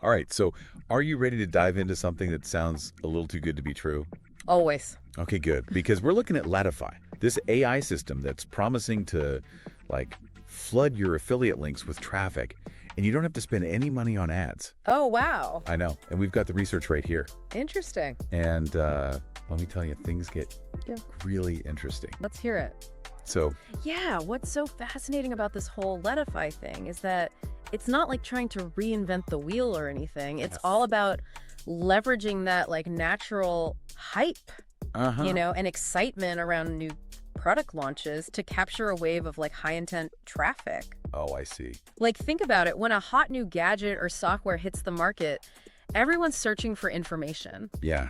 All right, so are you ready to dive into something that sounds a little too good to be true? Always. Okay, good. Because we're looking at Leadify, this AI system that's promising to, like, flood your affiliate links with traffic, and you don't have to spend any money on ads. Oh, wow. I know. And we've got the research right here. Interesting. And let me tell you, things get really interesting. Let's hear it. So, Yeah, what's so fascinating about this whole Leadify thing is that it's not like trying to reinvent the wheel or anything. It's all about leveraging that like natural hype, and excitement around new product launches to capture a wave of like high intent traffic. Oh, I see. Like think about it, when a hot new gadget or software hits the market, everyone's searching for information. Yeah,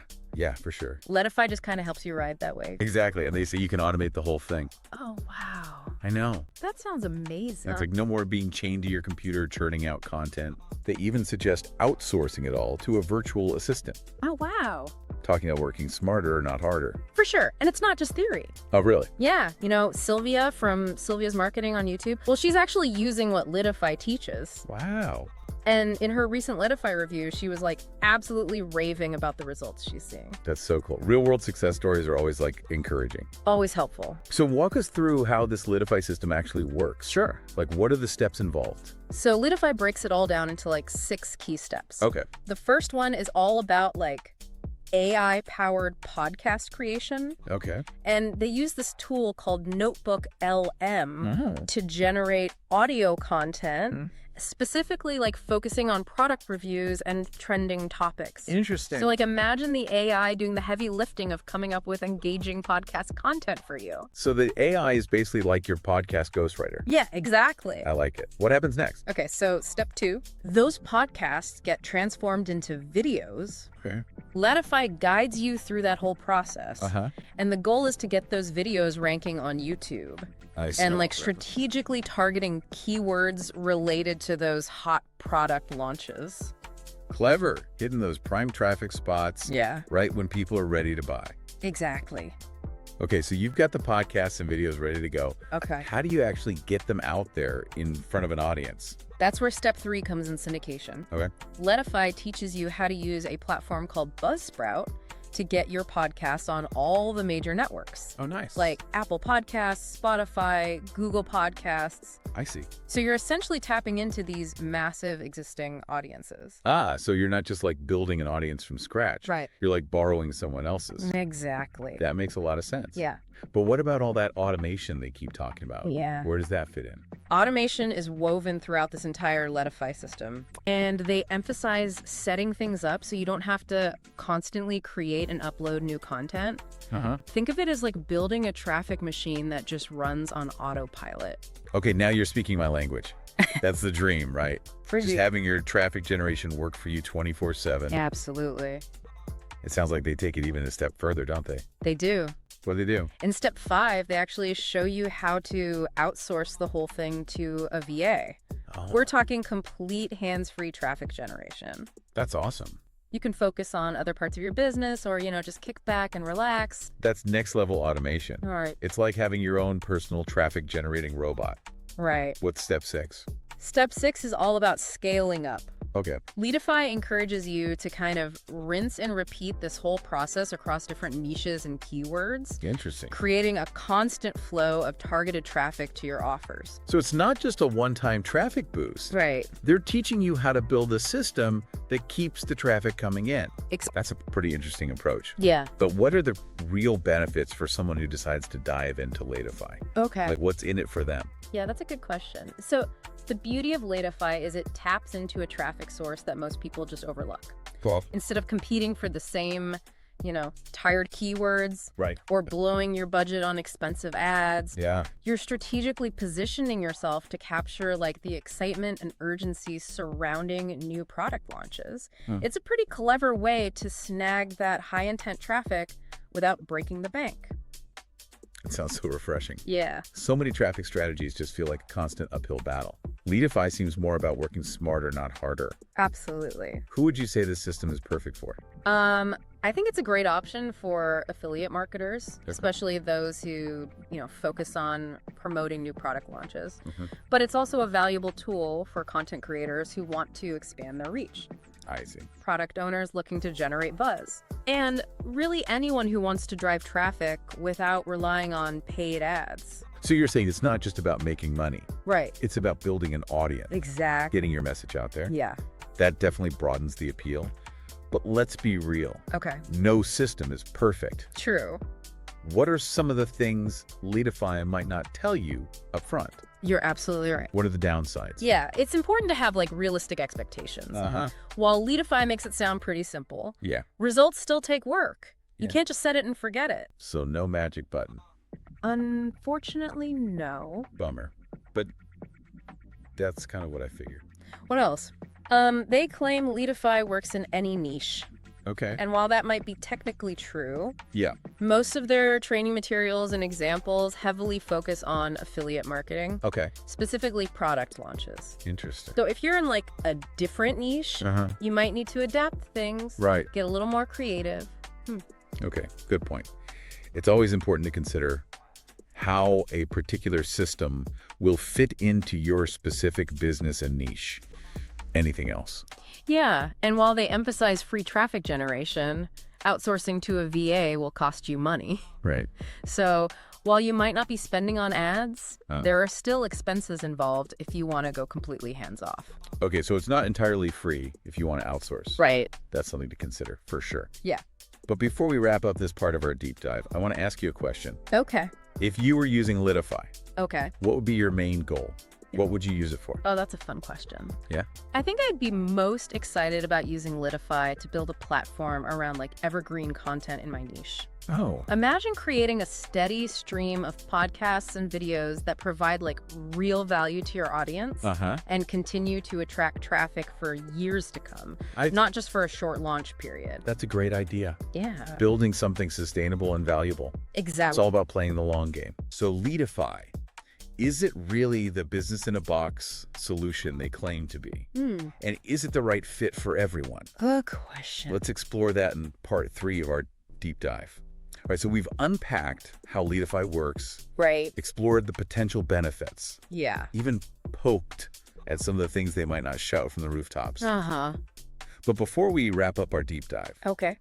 for sure. Leadify just kind of helps you ride that wave. Exactly. And they say you can automate the whole thing. Oh, wow. I know. That sounds amazing. It's like no more being chained to your computer, churning out content. They even suggest outsourcing it all to a virtual assistant. Oh, wow. Talking about working smarter, not harder. For sure. And it's not just theory. Oh, really? Yeah. Sylwia from Sylwia's Marketing on YouTube, well, she's actually using what Leadify teaches. Wow. And in her recent Leadify review, she was like absolutely raving about the results she's seeing. That's so cool. Real world success stories are always like encouraging. Always helpful. So walk us through how this Leadify system actually works. Sure. Like what are the steps involved? So Leadify breaks it all down into like 6 key steps. Okay. The first one is all about like AI-powered podcast creation. Okay. And they use this tool called Notebook LM to generate audio content, specifically like focusing on product reviews and trending topics. Interesting. So like imagine the AI doing the heavy lifting of coming up with engaging podcast content for you. So the AI is basically like your podcast ghostwriter. Yeah, exactly. I like it. What happens next? Okay, so step 2, those podcasts get transformed into videos. Okay. Leadify guides you through that whole process. And the goal is to get those videos ranking on YouTube. I see. And like strategically targeting keywords related to those hot product launches. Clever. Hitting those prime traffic spots. Yeah. Right when people are ready to buy. Exactly. Okay, so you've got the podcasts and videos ready to go. Okay. How do you actually get them out there in front of an audience? That's where step 3 comes in syndication. Okay. Leadify teaches you how to use a platform called Buzzsprout to get your podcasts on all the major networks. Oh, nice. Like Apple Podcasts, Spotify, Google Podcasts. I see. So you're essentially tapping into these massive existing audiences. Ah, so you're not just like building an audience from scratch. Right. You're like borrowing someone else's. Exactly. That makes a lot of sense. Yeah. But what about all that automation they keep talking about? Yeah. Where does that fit in? Automation is woven throughout this entire Leadify system, and they emphasize setting things up so you don't have to constantly create and upload new content. Think of it as like building a traffic machine that just runs on autopilot. Okay, now you're speaking my language. That's the dream, right? Just having your traffic generation work for you 24/7. Absolutely. It sounds like they take it even a step further, don't they? They do. What do they do? In step 5, they actually show you how to outsource the whole thing to a VA. Oh, We're talking complete hands-free traffic generation. that's awesome. You can focus on other parts of your business or, just kick back and relax. That's next level automation. All right. It's like having your own personal traffic generating robot. Right. What's step 6? Step 6 is all about scaling up. Okay. Leadify encourages you to kind of rinse and repeat this whole process across different niches and keywords, Interesting. creating a constant flow of targeted traffic to your offers. So it's not just a one-time traffic boost. Right. They're teaching you how to build a system that keeps the traffic coming in. That's a pretty interesting approach. Yeah. But what are the real benefits for someone who decides to dive into Leadify? Okay. Like what's in it for them? Yeah, that's a good question. So the beauty of Leadify is it taps into a traffic source that most people just overlook. Cool. Instead of competing for the same, tired keywords, Right. or blowing your budget on expensive ads, Yeah. you're strategically positioning yourself to capture like the excitement and urgency surrounding new product launches. It's a pretty clever way to snag that high intent traffic without breaking the bank. It sounds so refreshing. Yeah. So many traffic strategies just feel like a constant uphill battle. Leadify seems more about working smarter, not harder. Absolutely. Who would you say this system is perfect for? I think it's a great option for affiliate marketers, especially those who, focus on promoting new product launches. But it's also a valuable tool for content creators who want to expand their reach. I see. product owners looking to generate buzz, and really anyone who wants to drive traffic without relying on paid ads. So you're saying it's not just about making money. Right. It's about building an audience, Exactly. getting your message out there. Yeah. That definitely broadens the appeal. But let's be real. Okay. No system is perfect. True. What are some of the things Leadify might not tell you up front? You're absolutely right. What are the downsides? Yeah, it's important to have like realistic expectations. Uh-huh. While Leadify makes it sound pretty simple, Yeah. results still take work. You Yeah. can't just set it and forget it. So no magic button. Unfortunately, no. Bummer. But that's kind of what I figured. What else? They claim Leadify works in any niche. Okay. And while that might be technically true, Yeah. most of their training materials and examples heavily focus on affiliate marketing, Okay. specifically product launches. Interesting. So if you're in like a different niche, Uh-huh. you might need to adapt things, Right. get a little more creative. Okay. Good point. It's always important to consider how a particular system will fit into your specific business and niche. Anything else? Yeah, and while they emphasize free traffic generation, outsourcing to a VA will cost you money. Right. So while you might not be spending on ads, Uh. there are still expenses involved if you want to go completely hands-off. Okay, so it's not entirely free if you want to outsource. Right. That's something to consider, for sure. Yeah. But before we wrap up this part of our deep dive, I want to ask you a question. Okay. If you were using Leadify, Okay. what would be your main goal? Yeah. What would you use it for? Oh, that's a fun question. Yeah? I think I'd be most excited about using Leadify to build a platform around like evergreen content in my niche. Oh. Imagine creating a steady stream of podcasts and videos that provide like real value to your audience Uh-huh. and continue to attract traffic for years to come, not just for a short launch period. That's a great idea. Yeah, Building something sustainable and valuable. It's exactly. all about playing the long game. So Leadify, is it really the business-in-a-box solution they claim to be? And is it the right fit for everyone? Good question. Let's explore that in part 3 of our deep dive. All right, so we've unpacked how Leadify works, Right. explored the potential benefits, Yeah. even poked at some of the things they might not shout from the rooftops. Uh-huh. But before we wrap up our deep dive, Okay.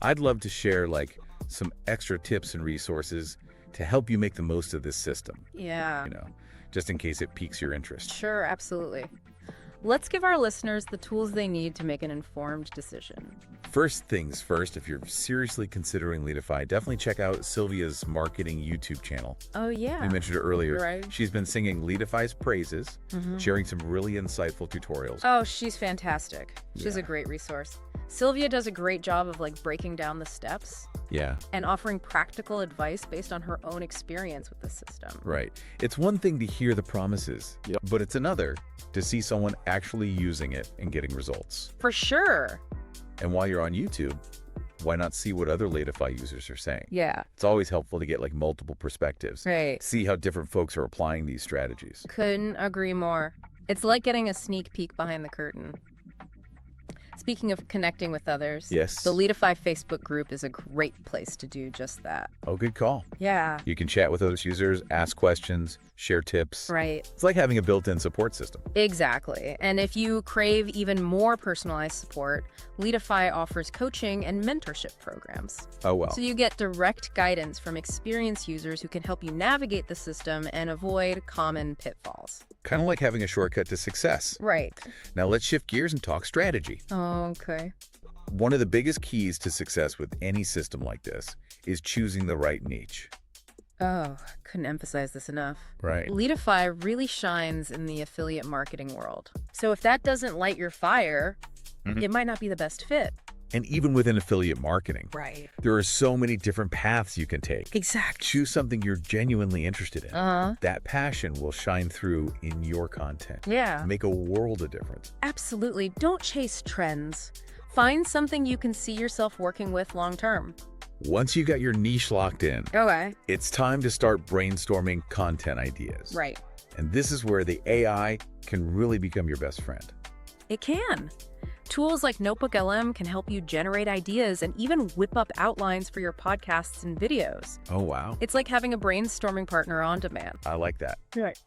I'd love to share some extra tips and resources to help you make the most of this system, Yeah. just in case it piques your interest. Sure, absolutely. Let's give our listeners the tools they need to make an informed decision. First things first, if you're seriously considering Leadify, definitely check out Sylwia's marketing YouTube channel. Oh, yeah. We mentioned her earlier. Right. She's been singing Leadify's praises, sharing some really insightful tutorials. Oh, she's fantastic. She's a Yeah. great resource. Sylwia does a great job of breaking down the steps Yeah, and offering practical advice based on her own experience with the system. right. It's one thing to hear the promises, but it's another to see someone actually using it and getting results. For sure. And while you're on YouTube, why not see what other Leadify users are saying? Yeah. It's always helpful to get multiple perspectives. Right. See how different folks are applying these strategies. Couldn't agree more. It's like getting a sneak peek behind the curtain. Speaking of connecting with others, Yes. the Leadify Facebook group is a great place to do just that. Oh, good call. Yeah. You can chat with those users, ask questions, share tips. Right. It's like having a built-in support system. Exactly. And if you crave even more personalized support, Leadify offers coaching and mentorship programs. Oh, well. So you get direct guidance from experienced users who can help you navigate the system and avoid common pitfalls. Kind of like having a shortcut to success. Right. Now let's shift gears and talk strategy. Okay. One of the biggest keys to success with any system like this is choosing the right niche. Oh, couldn't emphasize this enough. Right. Leadify really shines in the affiliate marketing world. So if that doesn't light your fire, it might not be the best fit. And even within affiliate marketing, Right. there are so many different paths you can take. Exactly. Choose something you're genuinely interested in. Uh-huh. That passion will shine through in your content. Yeah. Make a world of difference. Absolutely. Don't chase trends. Find something you can see yourself working with long term. Once you got your niche locked in, Okay. it's time to start brainstorming content ideas. Right. And this is where the AI can really become your best friend. It can. Tools like Notebook LM can help you generate ideas and even whip up outlines for your podcasts and videos. Oh, wow. It's like having a brainstorming partner on demand. I like that. Right.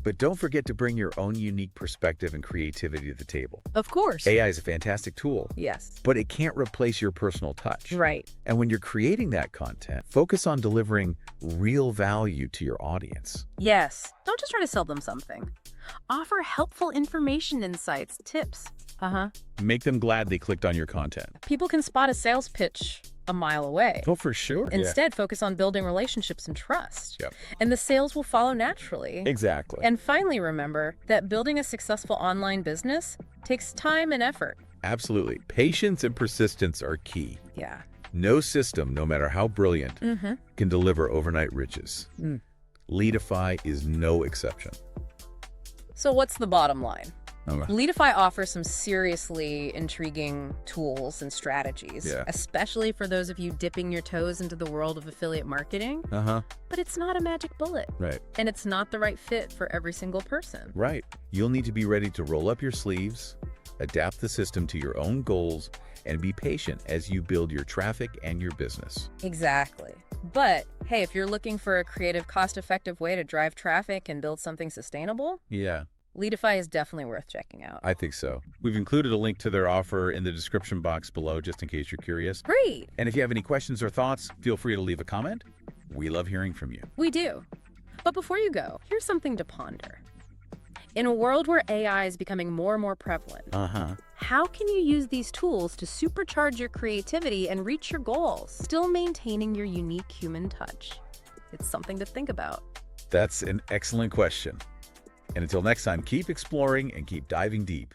But don't forget to bring your own unique perspective and creativity to the table. Of course. AI is a fantastic tool, Yes. but it can't replace your personal touch. Right. And when you're creating that content, focus on delivering real value to your audience. Yes. Don't just try to sell them something. Offer helpful information, insights, tips. Make them glad they clicked on your content. People can spot a sales pitch a mile away. Oh, for sure. Instead, focus on building relationships and trust. Yep. And the sales will follow naturally. Exactly. And finally, remember that building a successful online business takes time and effort. Absolutely. Patience and persistence are key. Yeah. No system, no matter how brilliant, can deliver overnight riches. Leadify is no exception. So what's the bottom line? Okay. Leadify offers some seriously intriguing tools and strategies, especially for those of you dipping your toes into the world of affiliate marketing. But it's not a magic bullet. Right. And it's not the right fit for every single person. Right. You'll need to be ready to roll up your sleeves, adapt the system to your own goals, and be patient as you build your traffic and your business. Exactly. But hey, if you're looking for a creative, cost-effective way to drive traffic and build something sustainable, Leadify is definitely worth checking out. I think so. We've included a link to their offer in the description box below, just in case you're curious. Great. And if you have any questions or thoughts, feel free to leave a comment. We love hearing from you. We do. But before you go, here's something to ponder. In a world where AI is becoming more and more prevalent, how can you use these tools to supercharge your creativity and reach your goals, still maintaining your unique human touch? It's something to think about. That's an excellent question. And until next time, keep exploring and keep diving deep.